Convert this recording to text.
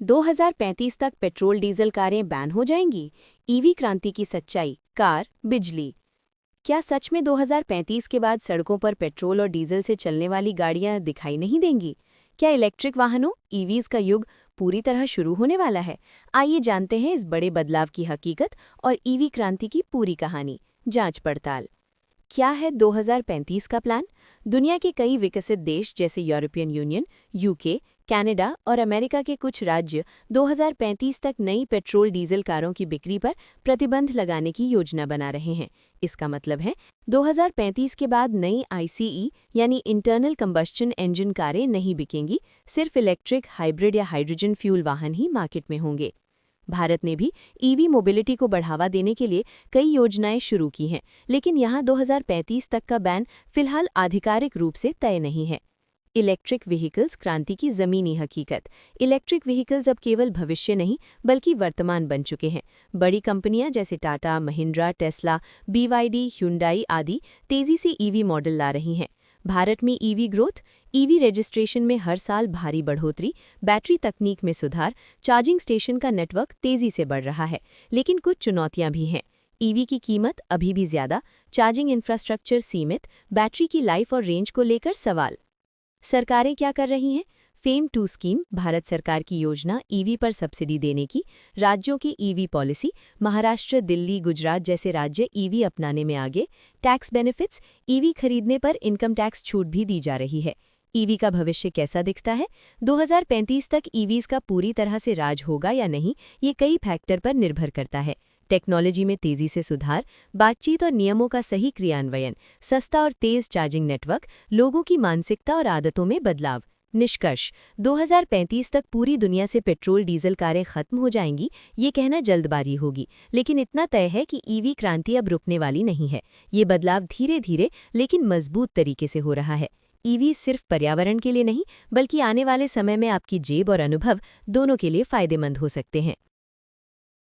2035 तक petrol diesel कारें ban हो जाएंगी। ईवी क्रांति की सच्चाई, कार, बिजली। क्या सच में 2035 के बाद सड़कों पर पेट्रोल और डीजल से चलने वाली गाड़ियां दिखाई नहीं देंगी? क्या इलेक्ट्रिक वाहनों ईवीज का युग पूरी तरह शुरू होने वाला है? आइए जानते हैं इस बड़े बदलाव की हकीकत और ईवी क्रांति की पूरी कहानी। जांच पड़ताल। क्या है 2035 का प्लान? दुनिया के कई विकसित देश जैसे यूरोपियन यूनियन, यूके, कनाडा और अमेरिका के कुछ राज्य 2035 तक नई पेट्रोल डीजल कारों की बिक्री पर प्रतिबंध लगाने की योजना बना रहे हैं। इसका मतलब है 2035 के बाद नई आईसीई यानी इंटरनल कंबस्शन इंजन कारें नहीं बिकेंगी, सिर्फ इलेक्ट्रिक, हाइब्रिड या हाइड्रोजन फ्यूल वाहन ही मार्केट में होंगे। भारत ने भी ईवी मोबिलिटी को बढ़ावा देने के लिए कई योजनाएं शुरू की हैं, लेकिन यहाँ 2035 तक का बैन फिलहाल आधिकारिक रूप से तय नहीं है। इलेक्ट्रिक व्हीकल्स क्रांति की ज़मीनी हकीकत। इलेक्ट्रिक व्हीकल्स अब केवल भविष्य नहीं बल्कि वर्तमान बन चुके हैं। बड़ी कंपनियां जैसे Tata, Mahindra, Tesla, BYD, Hyundai आदि तेज़ी से ईवी मॉडल ला रही हैं। भारत में ईवी ग्रोथ, ईवी रजिस्ट्रेशन में हर साल भारी बढ़ोतरी, बैटरी तकनीक में सुधार, चार्जिंग स्टेशन का नेटवर्क तेज़ी से बढ़ रहा है। लेकिन कुछ चुनौतियां भी हैं। ईवी की कीमत अभी भी ज़्यादा, चार्जिंग इंफ्रास्ट्रक्चर सीमित, बैटरी की लाइफ और रेंज को लेकर सवाल। सरकारें क्या कर रही हैं? फेम 2 स्कीम, भारत सरकार की योजना ईवी पर सब्सिडी देने की। राज्यों की ईवी पॉलिसी, महाराष्ट्र, दिल्ली, गुजरात जैसे राज्य ईवी अपनाने में आगे। टैक्स बेनिफिट्स, ईवी खरीदने पर इनकम टैक्स छूट भी दी जा रही है। ईवी का भविष्य कैसा दिखता है? 2035 तक ईवीज का पूरी तरह से राज होगा या नहीं, ये कई फैक्टर पर निर्भर करता है। टेक्नोलॉजी में तेजी से सुधार, बातचीत और नियमों का सही क्रियान्वयन, सस्ता और तेज चार्जिंग नेटवर्क, लोगों की मानसिकता और आदतों में बदलाव। निष्कर्ष, 2035 तक पूरी दुनिया से पेट्रोल डीजल कारें खत्म हो जाएंगी, ये कहना जल्दबाजी होगी। लेकिन इतना तय है कि ईवी क्रांति अब रुकने वाली नहीं है। ये बदलाव धीरे धीरे लेकिन मजबूत तरीके से हो रहा है। ईवी सिर्फ पर्यावरण के लिए नहीं बल्कि आने वाले समय में आपकी जेब और अनुभव दोनों के लिए फायदेमंद हो सकते हैं।